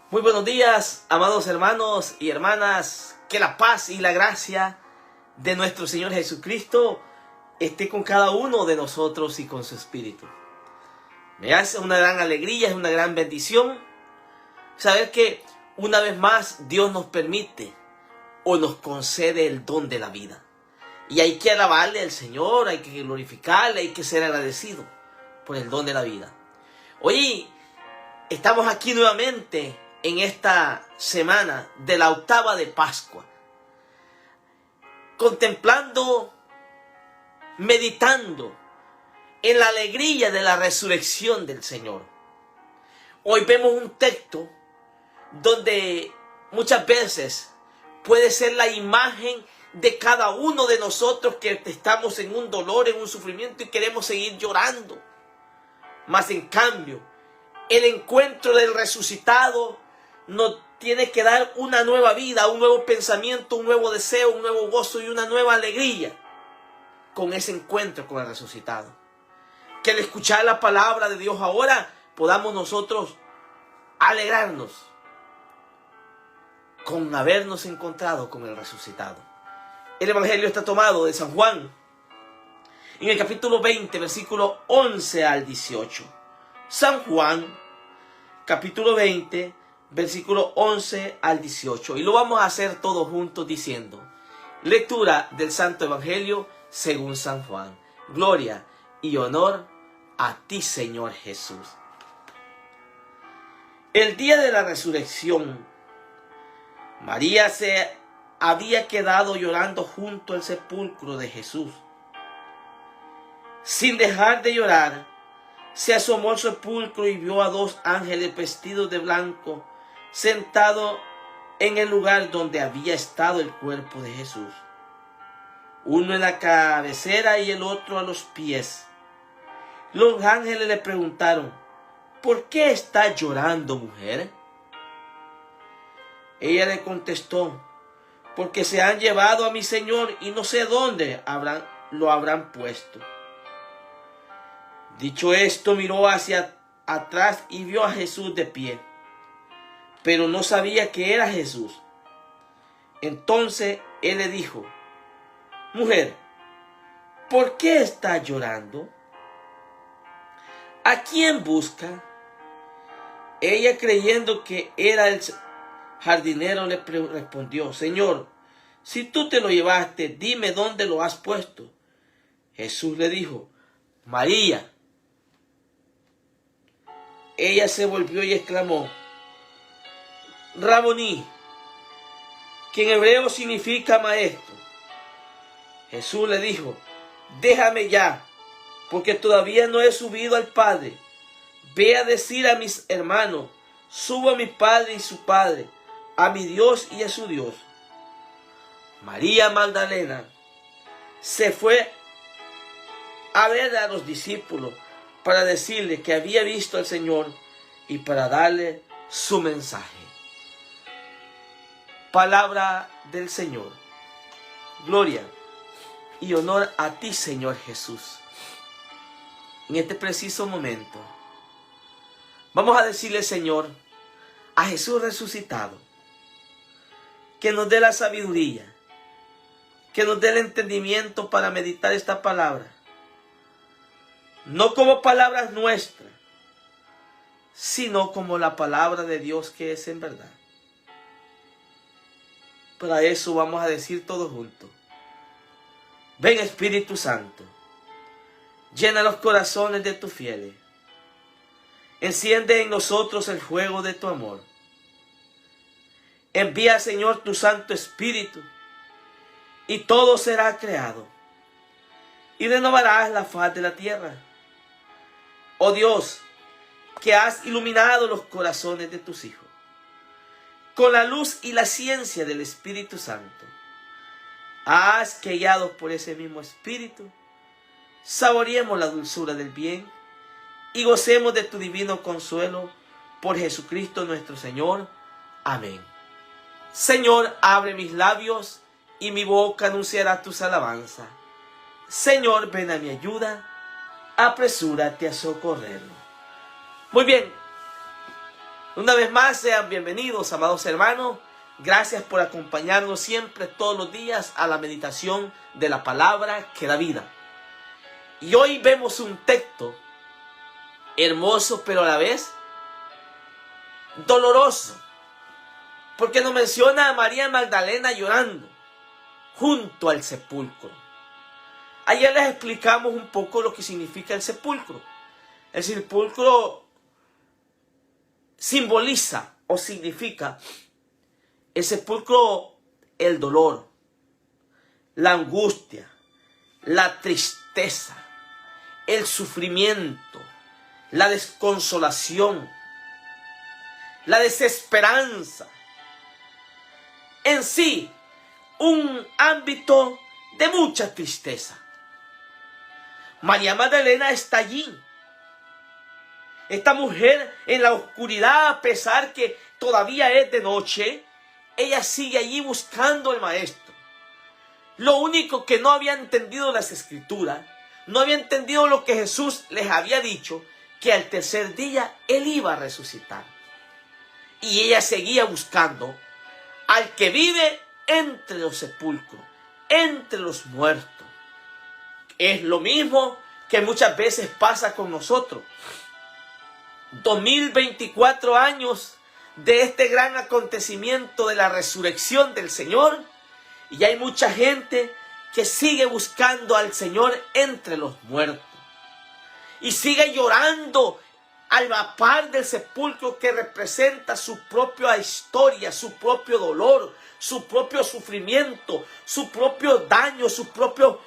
Muy buenos días, amados hermanos y hermanas. Que la paz y la gracia de nuestro Señor Jesucristo esté con cada uno de nosotros y con su espíritu. Me hace una gran alegría, es una gran bendición saber que una vez más Dios nos permite o nos concede el don de la vida. Y hay que alabarle al Señor, hay que glorificarle, hay que ser agradecido por el don de la vida. Hoy estamos aquí nuevamente en esta semana de la octava de Pascua, contemplando, meditando en la alegría de la resurrección del Señor. Hoy vemos un texto donde muchas veces puede ser la imagen de cada uno de nosotros que estamos en un dolor, en un sufrimiento y queremos seguir llorando. Mas en cambio, el encuentro del resucitado nos tiene que dar una nueva vida, un nuevo pensamiento, un nuevo deseo, un nuevo gozo y una nueva alegría con ese encuentro con el resucitado. Que al escuchar la palabra de Dios ahora podamos nosotros alegrarnos con habernos encontrado con el resucitado. El Evangelio está tomado de San Juan, en el capítulo 20, versículo 11 al 18. San Juan, capítulo 20, versículo 11 al 18. Y lo vamos a hacer todos juntos diciendo: lectura del Santo Evangelio según San Juan. Gloria y honor a ti, Señor Jesús. El día de la resurrección, María se había quedado llorando junto al sepulcro de Jesús. Sin dejar de llorar, se asomó al sepulcro y vio a dos ángeles vestidos de blanco, sentados en el lugar donde había estado el cuerpo de Jesús, uno en la cabecera y el otro a los pies. Los ángeles le preguntaron: ¿por qué estás llorando, mujer? Ella le contestó: porque se han llevado a mi Señor y no sé dónde lo habrán puesto. Dicho esto, miró hacia atrás y vio a Jesús de pie, pero no sabía que era Jesús. Entonces él le dijo: mujer, ¿por qué estás llorando? ¿A quién busca? Ella, creyendo que era el jardinero, le respondió: Señor, si tú te lo llevaste, dime dónde lo has puesto. Jesús le dijo: María. Ella se volvió y exclamó: Raboní, que en hebreo significa maestro. Jesús le dijo: déjame ya, porque todavía no he subido al Padre. Ve a decir a mis hermanos: subo a mi Padre y su Padre, a mi Dios y a su Dios. María Magdalena se fue a ver a los discípulos para decirle que había visto al Señor y para darle su mensaje. Palabra del Señor. Gloria y honor a ti, Señor Jesús. En este preciso momento vamos a decirle, Señor, a Jesús resucitado, que nos dé la sabiduría, que nos dé el entendimiento para meditar esta palabra, no como palabras nuestras, sino como la palabra de Dios que es en verdad. Para eso vamos a decir todos juntos: ven, Espíritu Santo, llena los corazones de tus fieles, enciende en nosotros el fuego de tu amor. Envía, Señor, tu Santo Espíritu, y todo será creado, y renovarás la faz de la tierra. Oh Dios, que has iluminado los corazones de tus hijos con la luz y la ciencia del Espíritu Santo, haz que, guiados por ese mismo Espíritu, saboreemos la dulzura del bien y gocemos de tu divino consuelo por Jesucristo nuestro Señor. Amén. Señor, abre mis labios y mi boca anunciará tus alabanzas. Señor, ven a mi ayuda, apresúrate a socorrernos. Muy bien, Una vez más, sean bienvenidos, amados hermanos. Gracias por acompañarnos siempre, todos los días, a la meditación de la palabra que da vida. Y hoy vemos un texto hermoso, pero a la vez doloroso, porque nos menciona a María Magdalena llorando junto al sepulcro. Ayer les explicamos un poco lo que significa el sepulcro. El sepulcro simboliza o significa el sepulcro, el dolor, la angustia, la tristeza, el sufrimiento, la desconsolación, la desesperanza. En sí, un ámbito de mucha tristeza. María Magdalena está allí. Esta mujer en la oscuridad, a pesar que todavía es de noche, ella sigue allí buscando al Maestro. Lo único que no había entendido las Escrituras, no había entendido lo que Jesús les había dicho, que al tercer día Él iba a resucitar. Y ella seguía buscando al que vive entre los sepulcros, entre los muertos. Es lo mismo que muchas veces pasa con nosotros. 2024 años de este gran acontecimiento de la resurrección del Señor, y hay mucha gente que sigue buscando al Señor entre los muertos y sigue llorando a la par del sepulcro, que representa su propia historia, su propio dolor, su propio sufrimiento, su propio daño, sus propios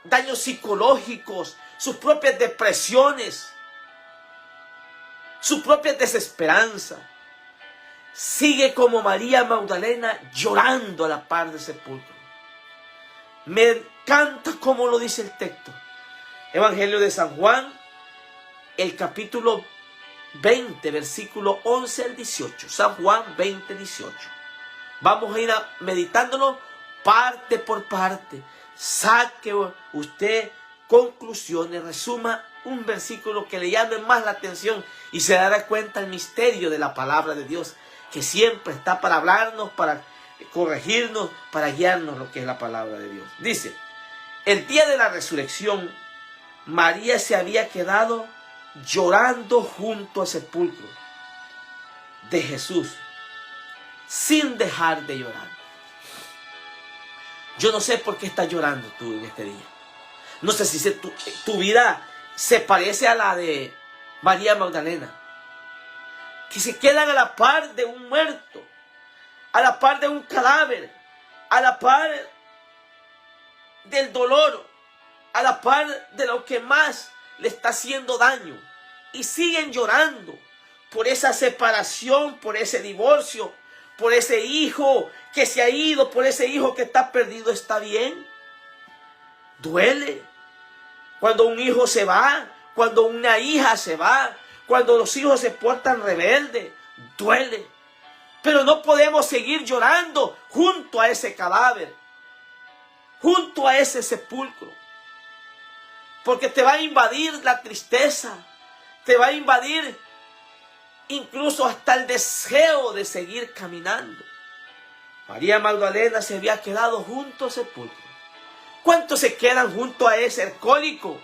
daños psicológicos, sus propias depresiones, su propia desesperanza. Sigue como María Magdalena llorando a la par del sepulcro. Me encanta cómo lo dice el texto. Evangelio de San Juan, el capítulo 20, versículo 11 al 18. San Juan 20, 18. Vamos a ir meditándolo parte por parte. Saque usted conclusiones, resuma un versículo que le llame más la atención y se dará cuenta el misterio de la palabra de Dios, que siempre está para hablarnos, para corregirnos, para guiarnos lo que es la palabra de Dios. Dice, el día de la resurrección, María se había quedado llorando junto al sepulcro de Jesús, sin dejar de llorar. Yo no sé por qué estás llorando tú en este día. No sé si tu vida se parece a la de María Magdalena, que se quedan a la par de un muerto, a la par de un cadáver, a la par del dolor, a la par de lo que más le está haciendo daño, y siguen llorando por esa separación, por ese divorcio, por ese hijo que se ha ido, por ese hijo que está perdido. ¿Está bien? Duele cuando un hijo se va, cuando una hija se va, cuando los hijos se portan rebeldes. Duele. Pero no podemos seguir llorando junto a ese cadáver, junto a ese sepulcro, porque te va a invadir la tristeza, te va a invadir incluso hasta el deseo de seguir caminando. María Magdalena se había quedado junto al sepulcro. ¿Cuántos se quedan junto a ese alcohólico,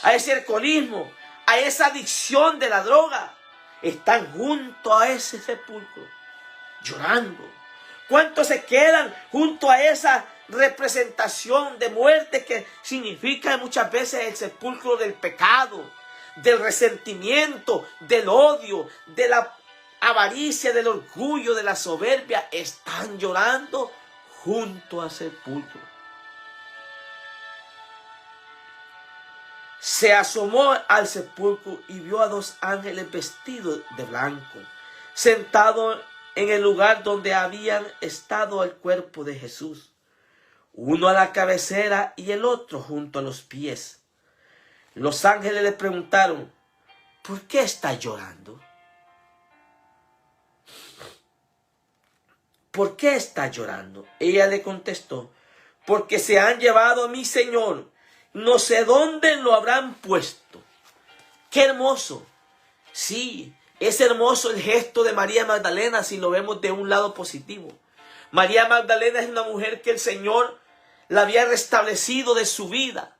a ese alcoholismo, a esa adicción de la droga? Están junto a ese sepulcro, llorando. ¿Cuántos se quedan junto a esa representación de muerte que significa muchas veces el sepulcro del pecado, del resentimiento, del odio, de la avaricia, del orgullo, de la soberbia? Están llorando junto al sepulcro. Se asomó al sepulcro y vio a dos ángeles vestidos de blanco, sentados en el lugar donde habían estado el cuerpo de Jesús, uno a la cabecera y el otro junto a los pies. Los ángeles le preguntaron, ¿por qué está llorando? ¿Por qué está llorando? Ella le contestó, porque se han llevado a mi Señor, no sé dónde lo habrán puesto. ¡Qué hermoso! Sí, Es hermoso el gesto de María Magdalena si lo vemos de un lado positivo. María Magdalena es una mujer que el Señor la había restablecido de su vida,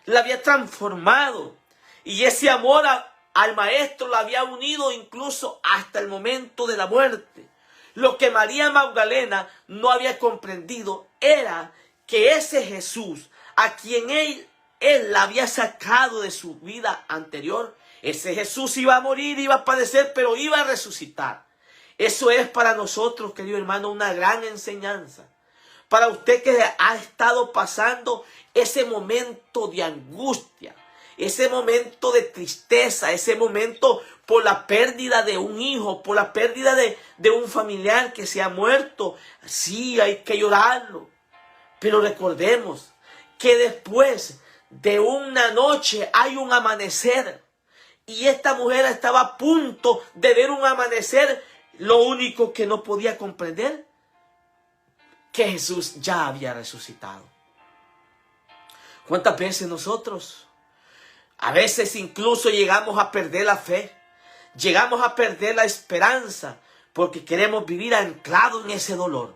la había transformado, y ese amor al Maestro la había unido incluso hasta el momento de la muerte. Lo que María Magdalena no había comprendido era que ese Jesús, a quien él la había sacado de su vida anterior, ese Jesús iba a morir, iba a padecer, pero iba a resucitar. Eso es para nosotros, querido hermano, una gran enseñanza. Para usted que ha estado pasando ese momento de angustia, ese momento de tristeza, ese momento por la pérdida de un hijo, por la pérdida de un familiar que se ha muerto. Sí, hay que llorarlo. Pero recordemos que después de una noche hay un amanecer. Y esta mujer estaba a punto de ver un amanecer. Lo único que no podía comprender, que Jesús ya había resucitado. ¿Cuántas veces nosotros, a veces incluso llegamos a perder la fe, llegamos a perder la esperanza, porque queremos vivir anclados en ese dolor?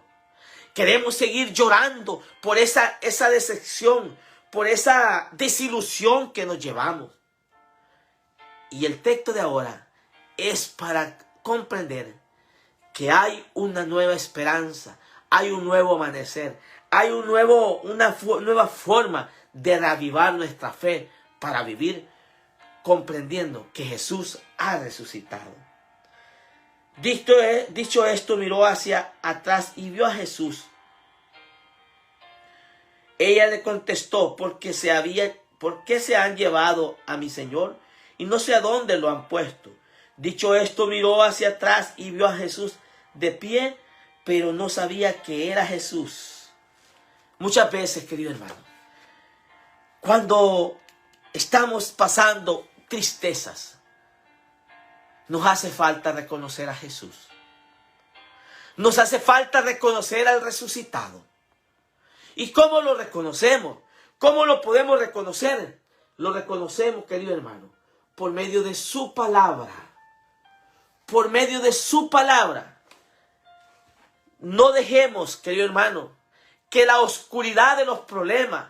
Queremos seguir llorando por esa decepción, por esa desilusión que nos llevamos. Y el texto de ahora es para comprender que hay una nueva esperanza, hay un nuevo amanecer, hay una nueva forma de reavivar nuestra fe para vivir comprendiendo que Jesús ha resucitado. Dicho esto, miró hacia atrás y vio a Jesús. Ella le contestó, ¿por qué se han llevado a mi Señor? Y no sé a dónde lo han puesto. Dicho esto, miró hacia atrás y vio a Jesús de pie, pero no sabía que era Jesús. Muchas veces, querido hermano, cuando estamos pasando tristezas, nos hace falta reconocer a Jesús. Nos hace falta reconocer al resucitado. ¿Y cómo lo reconocemos? ¿Cómo lo podemos reconocer? Lo reconocemos, querido hermano, por medio de su palabra. Por medio de su palabra. No dejemos, querido hermano, que la oscuridad de los problemas,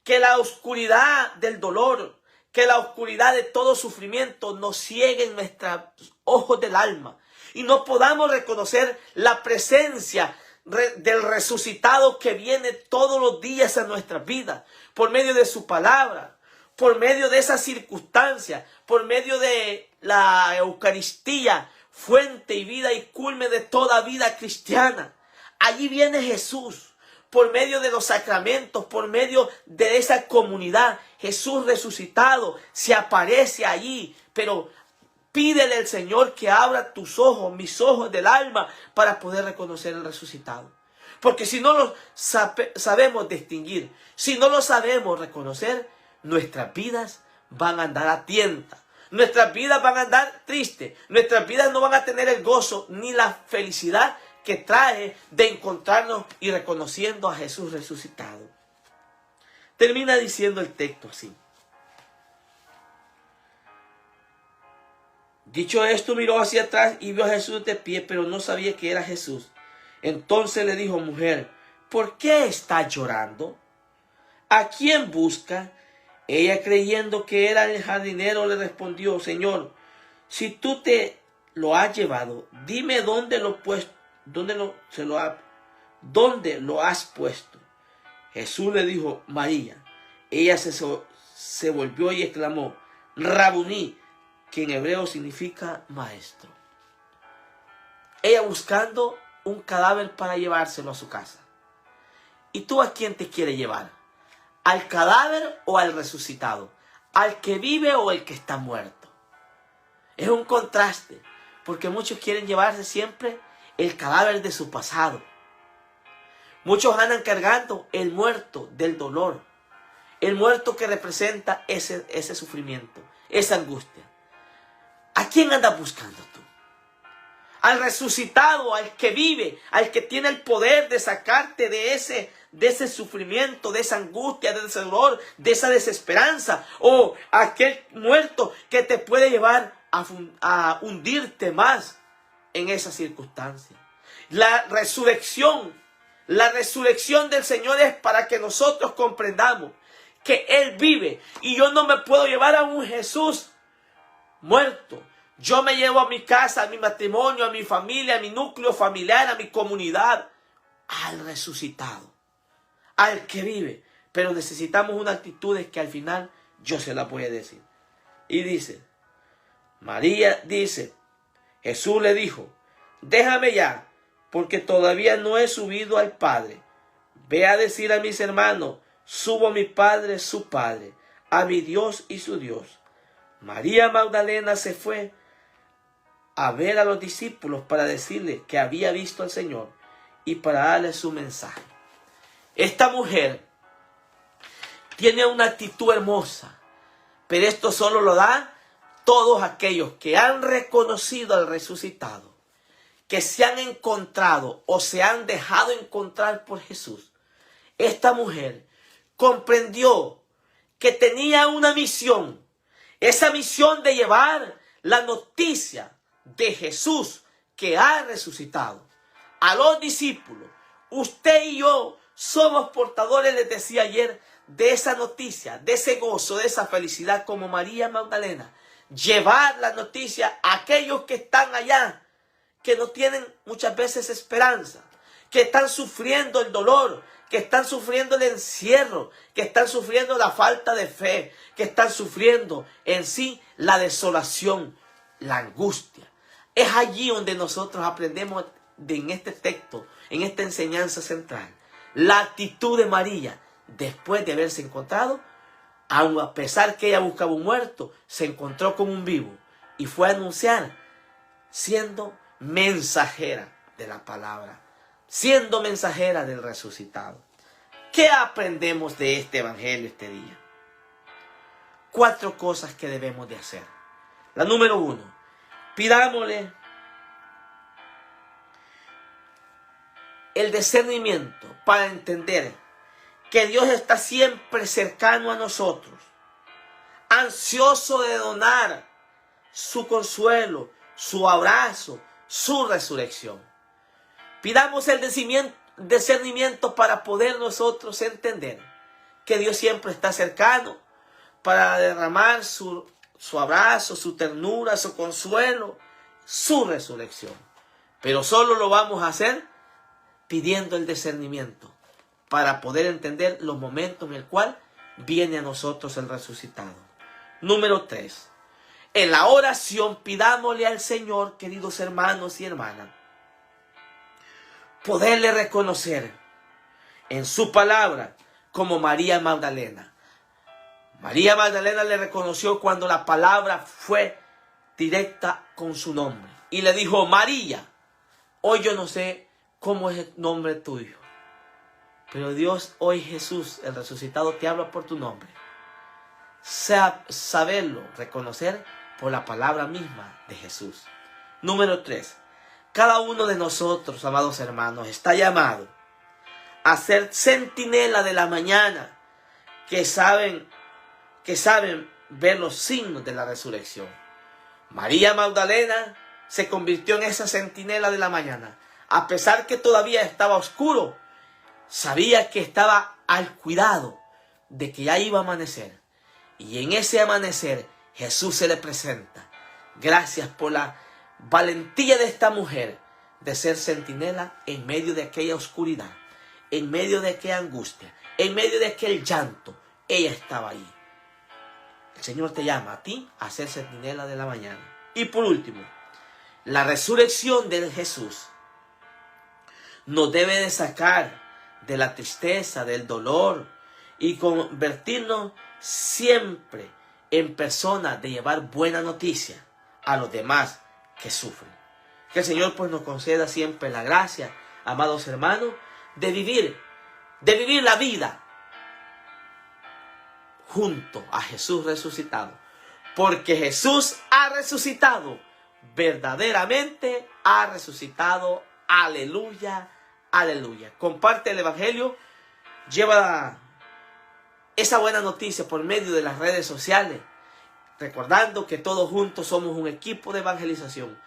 que la oscuridad del dolor, que la oscuridad de todo sufrimiento nos cieguen nuestros ojos del alma y no podamos reconocer la presencia del resucitado que viene todos los días a nuestras vidas, por medio de su palabra, por medio de esas circunstancias, por medio de la Eucaristía, fuente y vida y culmen de toda vida cristiana. Allí viene Jesús, por medio de los sacramentos, por medio de esa comunidad. Jesús resucitado se aparece allí, pero pídele al Señor que abra tus ojos, mis ojos del alma, para poder reconocer el resucitado. Porque si no lo sabemos distinguir, si no lo sabemos reconocer, nuestras vidas van a andar a tientas. Nuestras vidas van a andar tristes. Nuestras vidas no van a tener el gozo ni la felicidad que trae de encontrarnos y reconociendo a Jesús resucitado. Termina diciendo el texto así. Dicho esto, miró hacia atrás y vio a Jesús de pie, pero no sabía que era Jesús. Entonces le dijo, mujer, ¿por qué estás llorando? ¿A quién busca? Ella, creyendo que era el jardinero, le respondió, Señor, si tú te lo has llevado, dime dónde lo has puesto. Jesús le dijo, María. Ella se volvió y exclamó, Rabuní, que en hebreo significa maestro. Ella buscando un cadáver para llevárselo a su casa. ¿Y tú a quién te quieres llevar? ¿Al cadáver o al resucitado? ¿Al que vive o el que está muerto? Es un contraste, porque muchos quieren llevarse siempre el cadáver de su pasado. Muchos andan cargando el muerto del dolor, el muerto que representa ese sufrimiento, esa angustia. ¿A quién andas buscando tú? Al resucitado, al que vive, al que tiene el poder de sacarte de ese sufrimiento, de esa angustia, de ese dolor, de esa desesperanza, o aquel muerto que te puede llevar a hundirte más en esa circunstancia. La resurrección del Señor es para que nosotros comprendamos que Él vive. Y yo no me puedo llevar a un Jesús muerto. Yo me llevo a mi casa, a mi matrimonio, a mi familia, a mi núcleo familiar, a mi comunidad, al resucitado, al que vive. Pero necesitamos una actitud que al final yo se la voy a decir. Y dice, María dice, Jesús le dijo, déjame ya, porque todavía no he subido al Padre. Ve a decir a mis hermanos, subo a mi Padre, su Padre, a mi Dios y su Dios. María Magdalena se fue a ver a los discípulos para decirles que había visto al Señor y para darles su mensaje. Esta mujer tiene una actitud hermosa, pero esto solo lo dan todos aquellos que han reconocido al resucitado, que se han encontrado o se han dejado encontrar por Jesús. Esta mujer comprendió que tenía una misión, esa misión de llevar la noticia de Jesús que ha resucitado a los discípulos. Usted y yo somos portadores, les decía ayer, de esa noticia, de ese gozo, de esa felicidad como María Magdalena. Llevar la noticia a aquellos que están allá, que no tienen muchas veces esperanza, que están sufriendo el dolor, que están sufriendo el encierro, que están sufriendo la falta de fe, que están sufriendo en sí la desolación, la angustia. Es allí donde nosotros aprendemos en este texto, en esta enseñanza central, la actitud de María después de haberse encontrado, aun a pesar que ella buscaba un muerto, se encontró con un vivo y fue a anunciar, siendo mensajera de la palabra, siendo mensajera del resucitado. ¿Qué aprendemos de este evangelio este día? 4 cosas que debemos de hacer. La número 1, pidámosle el discernimiento para entender que Dios está siempre cercano a nosotros, ansioso de donar su consuelo, su abrazo, su resurrección. Pidamos el discernimiento para poder nosotros entender que Dios siempre está cercano para derramar su abrazo, su ternura, su consuelo, su resurrección. Pero solo lo vamos a hacer pidiendo el discernimiento para poder entender los momentos en el cual viene a nosotros el resucitado. Número 3. En la oración pidámosle al Señor, queridos hermanos y hermanas, poderle reconocer en su palabra como María Magdalena. María Magdalena le reconoció cuando la palabra fue directa con su nombre. Y le dijo, María, hoy yo no sé cómo es el nombre tuyo, pero Dios, hoy Jesús, el resucitado, te habla por tu nombre. Saberlo, reconocer por la palabra misma de Jesús. Número 3. Cada uno de nosotros, amados hermanos, está llamado a ser centinela de la mañana, que saben ver los signos de la resurrección. María Magdalena se convirtió en esa centinela de la mañana. A pesar que todavía estaba oscuro, sabía que estaba al cuidado de que ya iba a amanecer. Y en ese amanecer Jesús se le presenta. Gracias por la valentía de esta mujer de ser centinela en medio de aquella oscuridad, en medio de aquella angustia, en medio de aquel llanto. Ella estaba ahí. El Señor te llama a ti a ser centinela de la mañana. Y por último, la resurrección de Jesús nos debe de sacar de la tristeza, del dolor, y convertirnos siempre en personas de llevar buena noticia a los demás que sufren. Que el Señor pues nos conceda siempre la gracia, amados hermanos, de vivir la vida junto a Jesús resucitado. Porque Jesús ha resucitado, verdaderamente ha resucitado. Aleluya, aleluya. Comparte el evangelio, lleva esa buena noticia por medio de las redes sociales. recordando que todos juntos somos un equipo de evangelización.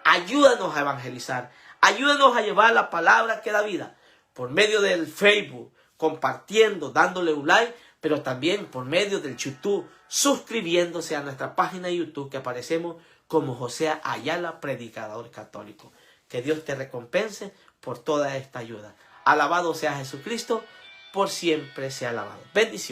Ayúdanos a evangelizar, ayúdanos a llevar la palabra que da vida por medio del Facebook, compartiendo, dándole un like, pero también por medio del YouTube, suscribiéndose a nuestra página de YouTube que aparecemos como José Ayala, predicador católico. Que Dios te recompense por toda esta ayuda. Alabado sea Jesucristo, por siempre sea alabado. Bendiciones.